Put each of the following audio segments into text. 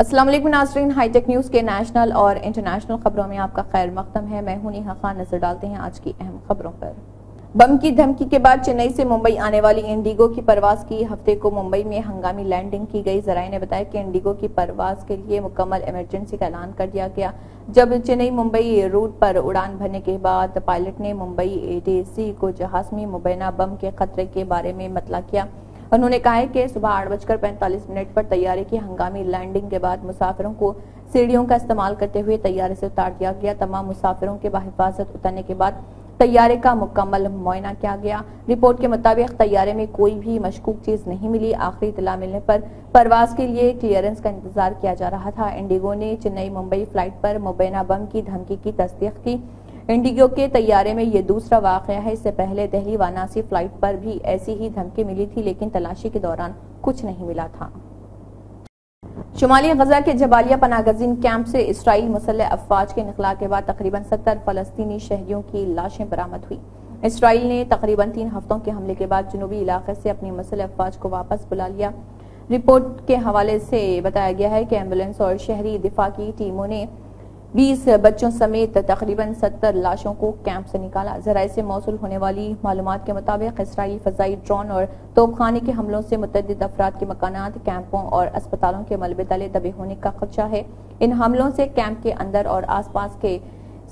السلام علیکم ناظرین، ہائی ٹیک نیوز کے نیشنل اور انٹرنیشنل خبروں میں آپ کا خیر مقدم ہے۔ میں ہوں نیہا خان۔ نظر ڈالتے ہیں آج کی اہم خبروں پر۔ بم کی دھمکی کے بعد چنئی سے ممبئی آنے والی انڈیگو کی پرواز کی ہفتے کو ممبئی میں ہنگامی لینڈنگ کی گئی۔ ذرائع نے بتایا کہ انڈیگو کی پرواز کے لیے مکمل ایمرجنسی کا اعلان کر دیا گیا جب چنئی ممبئی روٹ پر اڑان بھرنے کے بعد پائلٹ نے ممبئی ATC کو جہاز میں مبینہ بم کے خطرے کے بارے میں مطلع کیا۔ انہوں نے کہا ہے کہ صبح 8:45 پر طیارے کی ہنگامی لینڈنگ کے بعد مسافروں کو سیڑھیوں کا استعمال کرتے ہوئے طیارے سے اتار دیا گیا۔ تمام مسافروں کے بحفاظت اترنے کے بعد طیارے کا مکمل معائنہ کیا گیا۔ رپورٹ کے مطابق طیارے میں کوئی بھی مشکوک چیز نہیں ملی۔ آخری اطلاع ملنے پر پرواز کے لیے کلیئرنس کا انتظار کیا جا رہا تھا۔ انڈیگو نے چنئی ممبئی فلائٹ پر مبینہ بم کی دھمکی کی تصدیق کی۔ انڈیگو کے طیارے میں یہ دوسرا واقعہ ہے۔ اس سے پہلے دہلی وارانسی فلائٹ پر بھی ایسی ہی دھمکی ملی تھی، لیکن تلاشی کے دوران کچھ نہیں ملا تھا۔ شمالی غزہ کے جبالیہ پناہ گزین کیمپ سے اسرائیلی مسلح افواج کے انخلاء کے بعد تقریباً 70 فلسطینی شہریوں کی لاشیں برآمد ہوئی۔ اسرائیل نے تقریباً 3 ہفتوں کے حملے کے بعد جنوبی علاقے سے اپنی مسلح افواج کو واپس بلا لیا۔ رپورٹ کے حوالے سے بتایا گیا ہے کہ ایمبولینس اور شہری دفاع کی ٹیموں نے 20 بچوں سمیت تقریباً 70 لاشوں کو کیمپ سے نکالا۔ ذرائع سے موصول ہونے والی معلومات کے مطابق اسرائیلی فضائی ڈرون اور توپ خانے کے حملوں سے متعدد افراد کے مکانات، کیمپوں اور اسپتالوں کے ملبے تلے دبے ہونے کا خدشہ ہے۔ ان حملوں سے کیمپ کے اندر اور آس پاس کے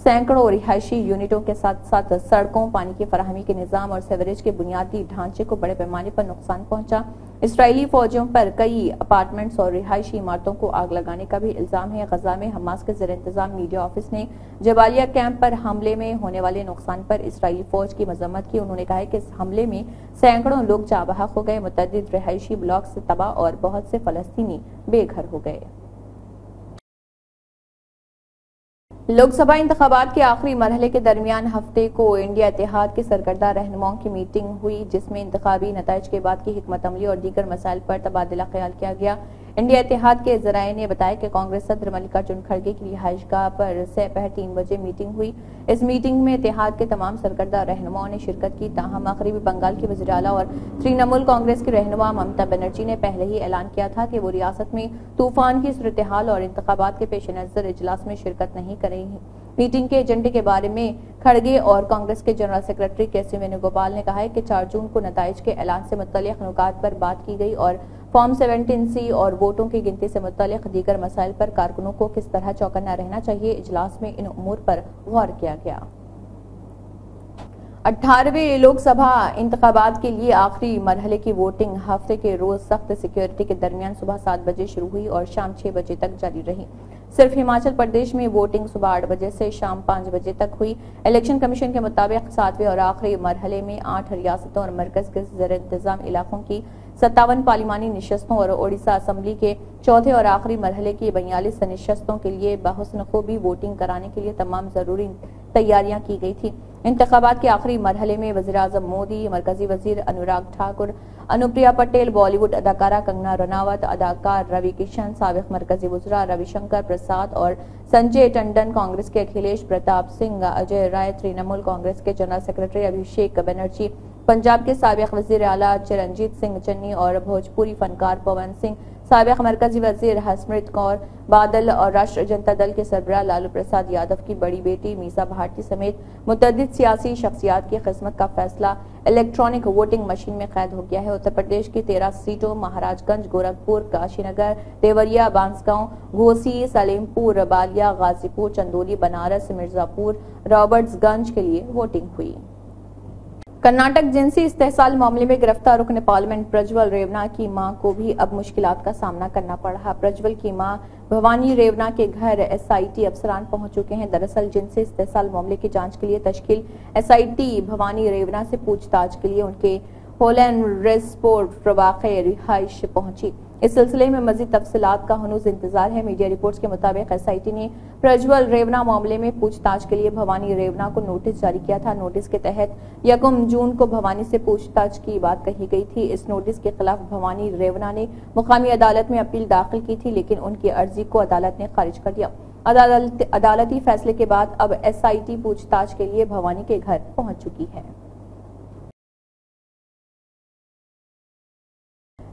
سینکڑوں رہائشی یونٹوں کے ساتھ ساتھ سڑکوں، پانی کی فراہمی کے نظام اور سیوریج کے بنیادی ڈھانچے کو بڑے پیمانے پر نقصان پہنچا۔ اسرائیلی فوجوں پر کئی اپارٹمنٹس اور رہائشی عمارتوں کو آگ لگانے کا بھی الزام ہے۔ غزہ میں حماس کے زیر انتظام میڈیا آفس نے جبالیہ کیمپ پر حملے میں ہونے والے نقصان پر اسرائیلی فوج کی مذمت کی۔ انہوں نے کہا کہ اس حملے میں سینکڑوں لوگ جاں بحق ہو گئے، متعدد رہائشی بلاکس تباہ اور بہت سے فلسطینی بے گھر ہو گئے۔ لوک سبھا انتخابات کے آخری مرحلے کے درمیان ہفتے کو انڈیا اتحاد کے سرکردہ رہنماؤں کی میٹنگ ہوئی، جس میں انتخابی نتائج کے بعد کی حکمت عملی اور دیگر مسائل پر تبادلہ خیال کیا گیا۔ انڈیا اتحاد کے ذرائع نے بتایا کہ کانگریس صدر ملکارجن کھڑگے کی رہائش گاہ پر سپہر 3 بجے میٹنگ ہوئی۔ اس میٹنگ میں اتحاد کے تمام سرکردہ رہنماؤں نے شرکت کی، تاہم مغربی بنگال کی وزیر اعلیٰ اور ترنمول کانگریس کی رہنما ممتا بنرجی نے پہلے ہی اعلان کیا تھا کہ وہ ریاست میں طوفان کی صورتحال اور انتخابات کے پیش نظر اجلاس میں شرکت نہیں کریں گی۔ میٹنگ کے ایجنڈے کے بارے میں کھڑگے اور کانگریس کے جنرل سیکرٹری کے.سی. وینوگوپال نے کہا ہے کہ 4 جون کو نتائج کے اعلان سے متعلق نکات پر بات کی گئی اور فارم 17C اور ووٹوں کی گنتی سے متعلق دیگر مسائل پر کارکنوں کو کس طرح چوکنا رہنا چاہیے۔ اجلاس میں ان امور پر غور کیا گیا۔ 18ویں لوک سبھا انتخابات کے لیے آخری مرحلے کی ووٹنگ ہفتے کے روز سخت سیکیورٹی کے درمیان صبح 7 بجے شروع ہوئی اور شام 6 بجے تک جاری رہی۔ صرف ہماچل پردیش میں ووٹنگ صبح 8 بجے سے شام 5 بجے تک ہوئی۔ الیکشن کمیشن کے مطابق 7ویں اور آخری مرحلے میں 8 ریاستوں اور مرکز کے زیر انتظام علاقوں کی 57 پارلیمانی نشستوں اور اڑیسہ اسمبلی کے چوتھے اور آخری مرحلے کی 42 نشستوں کے لیے بحسن خوبی ووٹنگ کرانے کے لیے تمام ضروری تیاریاں کی گئی تھی۔ انتخابات کے آخری مرحلے میں وزیراعظم مودی، مرکزی وزیر انوراگ ٹھاکر، انوپریا پٹیل، بالی ووڈ اداکارہ کنگنا رناوت، اداکار روی کشن، سابق مرکزی وزراء روی شنکر پرساد اور سنجے ٹنڈن، کانگریس کے اکھلیش پرتاپ سنگھ، اجے رائے، ترنمول کانگریس کے جنرل سیکرٹری ابھیشیک بنرجی، پنجاب کے سابق وزیر اعلیٰ چرنجیت سنگھ چنی اور بھوجپوری فنکار پون سنگھ، سابق مرکزی وزیر ہرسمرت کور بادل اور راشٹریہ جنتا دل کے سربراہ لالو پرساد یادو کی بڑی بیٹی میسا بھارتی سمیت متعدد سیاسی شخصیات کی قسمت کا فیصلہ الیکٹرانک ووٹنگ مشین میں قید ہو گیا ہے۔ اتر پردیش کی 13 سیٹوں مہاراج گنج، گورکھپور، کاشی نگر، دیوریا، بانسگاؤں، گھوسی، سلیم پور، بالیا، غازی پور، چندولی، بنارس، مرزا پور، رابرٹس گنج کے لیے ووٹنگ ہوئی۔ کرناٹک جنسی استحصال معاملے میں گرفتار رکن پارلیمنٹ پرجول ریونا کی ماں کو بھی اب مشکلات کا سامنا کرنا پڑ رہا۔ پرجول کی ماں بھوانی ریونا کے گھر SIT افسران پہنچ چکے ہیں۔ دراصل جنسی استحصال معاملے کی جانچ کے لیے تشکیل SIT بھوانی ریونا سے پوچھ تاچھ کے لیے ان کے ہولین ریسپورٹ واقع رہائش پہنچی۔ اس سلسلے میں مزید تفصیلات کا ہنوز انتظار ہے۔ میڈیا رپورٹس کے مطابق SIT نے پرجول ریونا معاملے میں پوچھ تاچھ کے لیے بھوانی ریونا کو نوٹس جاری کیا تھا۔ نوٹس کے تحت 1 جون کو بھوانی سے پوچھ تاچھ کی بات کہی گئی تھی۔ اس نوٹس کے خلاف بھوانی ریونا نے مقامی عدالت میں اپیل داخل کی تھی، لیکن ان کی عرضی کو عدالت نے خارج کر دیا۔ عدالتی فیصلے کے بعد اب SIT پوچھ تاچھ کے لیے بھوانی کے گھر پہنچ چکی ہے۔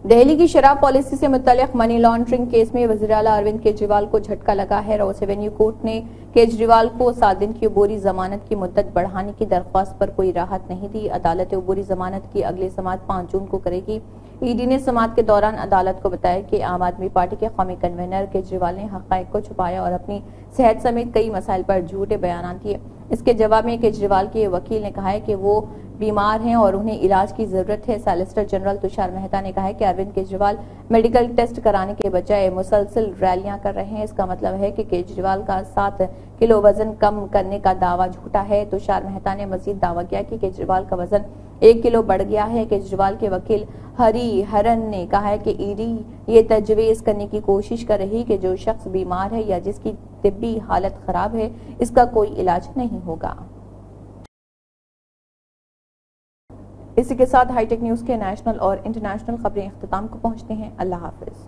دہلی کی شراب پالیسی سے متعلق منی لانڈرنگ کیس میں وزیر اعلیٰ اروند کیجریوال کو جھٹکا لگا ہے۔ روز ایونیو کورٹ نے کیجریوال کو 7 دن کی عبوری ضمانت کی مدت بڑھانے کی درخواست پر کوئی راحت نہیں دی۔ عدالت عبوری ضمانت کی اگلی سماعت 5 جون کو کرے گی۔ ای ڈی نے سماعت کے دوران عدالت کو بتایا کہ عام آدمی پارٹی کے قومی کنوینر کیجریوال نے حقائق کو چھپایا اور اپنی صحت سمیت کئی مسائل پر جھوٹے بیانات دیے۔ اس کے جواب میں کیجریوال کے وکیل نے کہا ہے کہ وہ بیمار ہیں اور انہیں علاج کی ضرورت ہے۔ سالیسیٹر جنرل تشار مہتا نے کہا ہے کہ اروند کیجریوال میڈیکل ٹیسٹ کرانے کے بجائے مسلسل ریلیاں کر رہے ہیں۔ اس کا مطلب ہے کہ کیجریوال کا 7 کلو وزن کم کرنے کا دعویٰ جھوٹا ہے۔ تشار مہتا نے مزید دعویٰ کیا کہ کیجریوال کا وزن 1 کلو بڑھ گیا ہے۔ کیجریوال کے وکیل ہری ہرن نے کہا ہے کہ ای ڈی یہ تجویز کرنے کی کوشش کر رہی کہ جو شخص بیمار ہے یا جس کی طبی حالت خراب ہے اس کا کوئی علاج نہیں ہوگا۔ اسی کے ساتھ ہائی ٹیک نیوز کے نیشنل اور انٹرنیشنل خبریں اختتام کو پہنچتے ہیں۔ اللہ حافظ۔